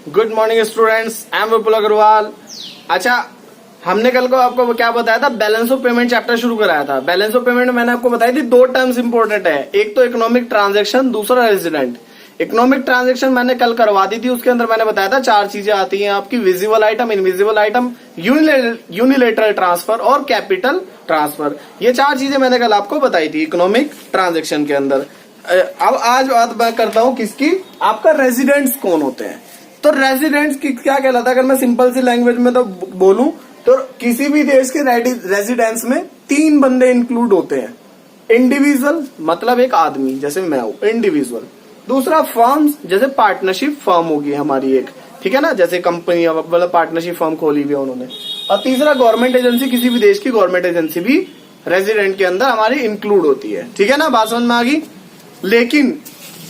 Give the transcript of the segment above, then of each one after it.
Good morning students, I am Vipul Agarwal. अच्छा, हमने कल को आपको क्या बताया था? बैलेंस ऑफ पेमेंट चैप्टर शुरू कराया था। बैलेंस ऑफ पेमेंट में मैंने आपको बताई थी दो टर्म्स इंपॉर्टेंट है, एक तो इकोनॉमिक ट्रांजैक्शन, दूसरा रेजिडेंट। इकोनॉमिक ट्रांजैक्शन मैंने कल करवा दी थी, उसके अंदर मैंने बताया था चार चीजें आती हैं आपकी: visible item, invisible item, unilateral transfer और कैपिटल ट्रांसफर। ये चार चीजें मैंने कल आपको बताई थी इकोनॉमिक ट्रांजैक्शन के अंदर। अब आज बात मैं करता हूं किसकी, आपका रेजिडेंट्स कौन होते हैं। तो रेजिडेंट्स की क्या कहलाता है, अगर मैं सिंपल सी लैंग्वेज में तो बोलूं तो किसी भी देश के रेजिडेंस में तीन बंदे इंक्लूड होते हैं। इंडिविजुअल मतलब एक आदमी, जैसे मैं हूं इंडिविजुअल। दूसरा फर्म्स, जैसे पार्टनरशिप फर्म होगी हमारी एक, ठीक है ना, जैसे कंपनी मतलब पार्टनरशिप फर्म खोली हुई है उन्होंने। और तीसरा गवर्नमेंट एजेंसी, किसी भी देश की गवर्नमेंट एजेंसी भी रेजिडेंट के अंदर हमारी इंक्लूड होती है। ठीक है ना, बात समझ में आ गई। लेकिन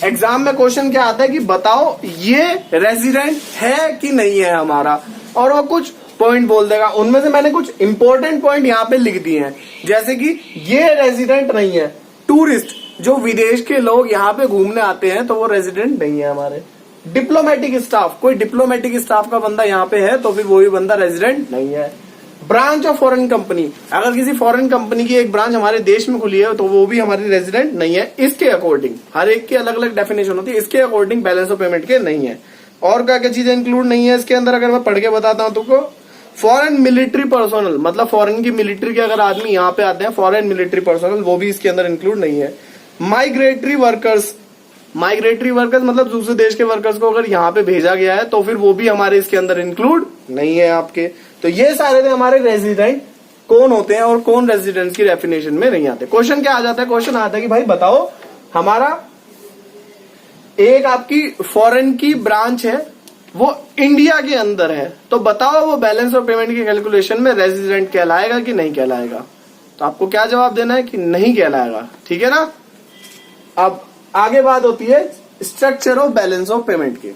एग्जाम में क्वेश्चन क्या आता है कि बताओ ये रेजिडेंट है कि नहीं है हमारा, और वो कुछ पॉइंट बोल देगा। उनमें से मैंने कुछ इंपॉर्टेंट पॉइंट यहाँ पे लिख दिए हैं, जैसे कि ये रेजिडेंट नहीं है। टूरिस्ट, जो विदेश के लोग यहाँ पे घूमने आते हैं, तो वो रेजिडेंट नहीं है हमारे। डिप्लोमेटिक स्टाफ, कोई डिप्लोमेटिक स्टाफ का बंदा यहाँ पे है तो फिर वो भी बंदा रेजिडेंट नहीं है। ब्रांच ऑफ फॉरेन कंपनी, अगर किसी फॉरेन कंपनी की एक ब्रांच हमारे देश में खुली है तो वो भी हमारी रेजिडेंट नहीं है। इसके अकॉर्डिंग हर एक की अलग अलग डेफिनेशन होती है, इसके अकॉर्डिंग बैलेंस ऑफ पेमेंट के नहीं है। और क्या क्या चीजें इंक्लूड नहीं है इसके अंदर, अगर मैं पढ़ के बताता हूं तुमको। फॉरेन मिलिट्री पर्सोनल, मतलब फॉरेन की मिलिट्री के अगर आदमी यहाँ पे आते हैं, फॉरेन मिलिट्री पर्सोनल, वो भी इसके अंदर इंक्लूड नहीं है। माइग्रेटरी वर्कर्स, माइग्रेटरी वर्कर्स मतलब दूसरे देश के वर्कर्स को अगर यहाँ पे भेजा गया है तो फिर वो भी हमारे इसके अंदर इंक्लूड नहीं है आपके। तो ये सारे थे हमारे रेजिडेंट कौन होते हैं और कौन रेजिडेंट की डेफिनेशन में नहीं आते। क्वेश्चन क्या आ जाता है, क्वेश्चन आता है कि भाई बताओ हमारा एक आपकी फॉरेन की ब्रांच है, वो इंडिया के अंदर है, तो बताओ वो बैलेंस ऑफ पेमेंट की कैलकुलेशन में रेजिडेंट कहलाएगा कि नहीं कहलाएगा। तो आपको क्या जवाब देना है कि नहीं कहलाएगा। ठीक है ना। अब आगे बात होती है structure of balance of payment की।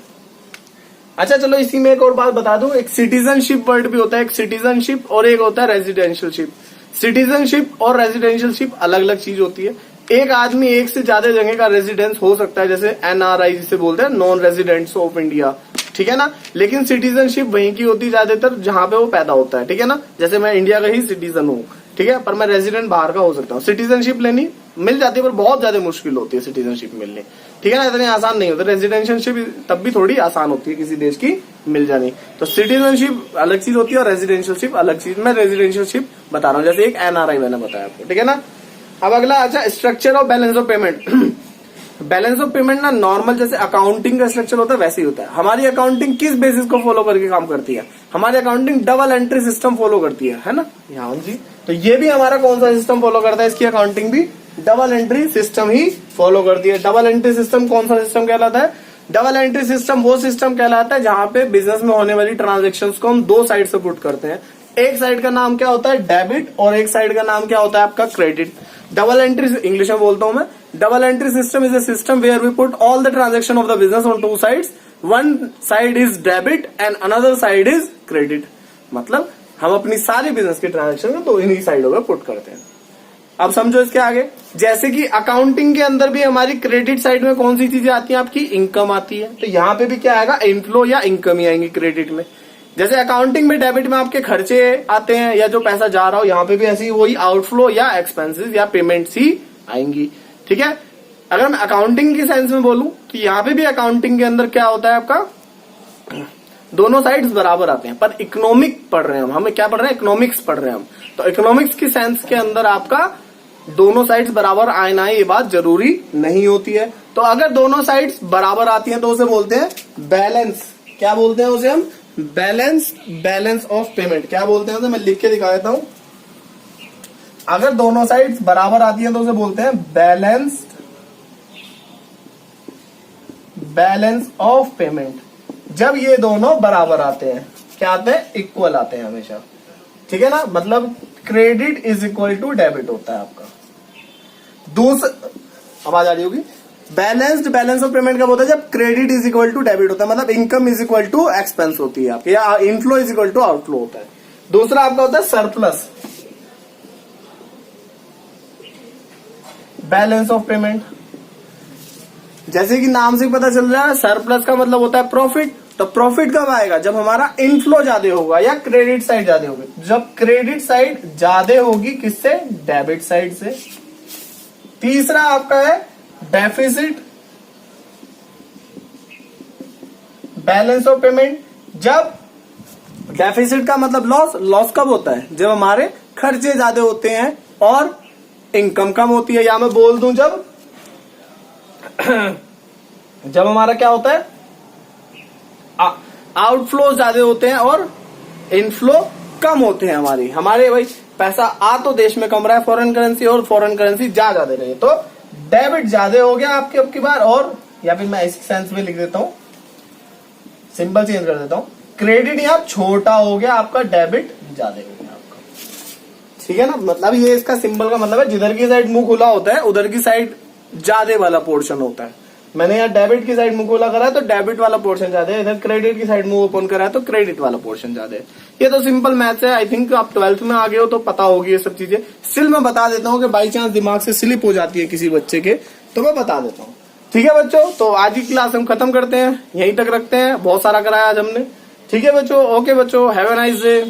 अच्छा चलो, इसी में एक और बात बता दूं, एक सिटीजनशिप वर्ड भी होता है, एक सिटीजनशिप और एक होता है रेजिडेंशियलशिप। सिटीजनशिप और रेजिडेंशियलशिप अलग अलग चीज होती है। एक आदमी एक से ज्यादा जगह का रेजिडेंस हो सकता है, जैसे NRI जिसे बोलते हैं, नॉन रेजिडेंट्स ऑफ इंडिया, ठीक है ना। लेकिन सिटीजनशिप वहीं की होती है ज्यादातर जहां पे वो पैदा होता है, ठीक है ना। जैसे मैं इंडिया का ही सिटीजन हूँ, ठीक है, पर मैं रेजिडेंट बाहर का हो सकता हूँ। सिटीजनशिप लेनी मिल जाती है पर बहुत ज्यादा मुश्किल होती है सिटीजनशिप मिलनी, ठीक है ना, इतनी आसान नहीं होती। रेजिडेंशियलशिप तब भी थोड़ी आसान होती है किसी देश की मिल जानी। तो सिटीजनशिप अलग चीज होती है और रेजिडेंशियलशिप अलग चीज। मैं रेजिडेंशियलशिप बता रहा हूँ, जैसे एक NRI मैंने बताया आपको, ठीक है ना। अब अगला, अच्छा, structure of balance of payment. Balance of payment ना नॉर्मल जैसे अकाउंटिंग का स्ट्रक्चर होता है वैसे ही होता है। हमारी अकाउंटिंग किस बेसिस को फॉलो करके काम करती है? हमारी accounting double entry system follow करती है ना। यहाँ जी, तो ये भी हमारा कौन सा सिस्टम फॉलो करता है? इसकी अकाउंटिंग भी डबल एंट्री सिस्टम ही फॉलो करती है। डबल एंट्री सिस्टम कौन सा सिस्टम कहलाता है? डबल एंट्री सिस्टम वो सिस्टम कहलाता है जहां पे बिजनेस में होने वाली ट्रांजेक्शन को हम दो साइड से पुट करते हैं। एक साइड का नाम क्या होता है? डेबिट, और एक साइड का नाम क्या होता है आपका? क्रेडिट। डबल एंट्री, इंग्लिश में बोलता हूं मैं, double entry system is a system where we put all the transaction of the business on two sides. One side is debit and another side is credit. मतलब हम अपनी सारी business की transaction को दो इन्हीं साइडों में पुट करते हैं। अब समझो इसके आगे, जैसे कि अकाउंटिंग के अंदर भी हमारी क्रेडिट साइड में कौन सी चीजें आती हैं? आपकी इनकम आती है। तो यहाँ पे भी क्या आएगा? इनफ्लो या इनकम ही आएंगी क्रेडिट में। जैसे अकाउंटिंग में डेबिट में आपके खर्चे आते हैं या जो पैसा जा रहा हो, यहाँ पे भी ऐसी वही आउटफ्लो या एक्सपेंसेस या पेमेंट्स ही आएंगी, ठीक है। अगर मैं अकाउंटिंग की सेंस में बोलूं तो यहाँ पे भी अकाउंटिंग के अंदर क्या होता है आपका? दोनों साइड्स बराबर आते हैं। पर इकोनॉमिक पढ़ रहे हैं हमें क्या पढ़ रहे हैं? इकोनॉमिक्स पढ़ रहे हैं हम। तो इकोनॉमिक्स की सेंस के अंदर आपका दोनों साइड्स बराबर आए ना, ये बात जरूरी नहीं होती है। तो अगर दोनों साइड्स बराबर आती हैं तो उसे बोलते हैं बैलेंस। क्या बोलते हैं उसे हम? बैलेंस। बैलेंस ऑफ पेमेंट क्या बोलते हैं? तो मैं लिख के दिखा देता हूं। अगर दोनों साइड्स बराबर आती हैं तो उसे बोलते हैं बैलेंस, बैलेंस ऑफ पेमेंट। जब ये दोनों बराबर आते हैं, क्या आते हैं? इक्वल आते हैं हमेशा, ठीक है ना। मतलब credit is equal to debit होता है आपका। आवाज आ रही होगी। बैलेंस्ड बैलेंस ऑफ पेमेंट कब होता है? जब credit is equal to debit होता है, मतलब income is equal to expense होती है आपकी, या inflow is equal to outflow होता है। दूसरा आपका होता है सरप्लस, बैलेंस ऑफ पेमेंट। जैसे कि नाम से पता चल रहा है, सरप्लस का मतलब होता है प्रॉफिट तो प्रॉफिट कब आएगा? जब हमारा इनफ्लो ज्यादा होगा या क्रेडिट साइड ज्यादा होगी। जब क्रेडिट साइड ज्यादा होगी किससे? डेबिट साइड से। तीसरा आपका है डेफिसिट, बैलेंस ऑफ पेमेंट। जब डेफिसिट का मतलब लॉस, लॉस कब होता है? जब हमारे खर्चे ज्यादा होते हैं और इनकम कम होती है। या मैं बोल दूं जब जब हमारा क्या होता है? आउटफ्लो ज्यादा होते हैं और इनफ्लो कम होते हैं। हमारे भाई पैसा आ तो देश में कम रहा है फॉरेन करेंसी, और फॉरेन करेंसी जा ज्यादा रही है, तो डेबिट ज्यादा हो गया आपके अब की बार। और या फिर मैं इस सेंस में लिख देता हूं, सिंबल चेंज कर देता हूं, क्रेडिट यहाँ छोटा हो गया आपका, डेबिट ज्यादा हो गया आपका। ठीक है ना? मतलब ये इसका सिंबल का मतलब है जिधर की साइड मुंह खुला होता है उधर की साइड ज्यादा वाला पोर्शन होता है। मैंने यहाँ डेबिट की साइड मुंह खुला करा है तो डेबिट वाला पोर्शन ज्यादा है, इधर क्रेडिट की साइड मुंह ओपन करा है तो क्रेडिट वाला पोर्शन ज्यादा है। ये तो सिंपल मैथ्स है। आई थिंक आप 12th में आ गए हो तो पता होगी ये सब चीजें। स्टिल मैं बता देता हूँ कि बाई चांस दिमाग से स्लिप हो जाती है किसी बच्चे के, तो मैं बता देता हूँ। ठीक है बच्चों, तो आज की क्लास हम खत्म करते हैं, यहीं तक रखते हैं। बहुत सारा कराया आज हमने। ठीक है बच्चों, ओके बच्चों, हैव अ नाइस डे।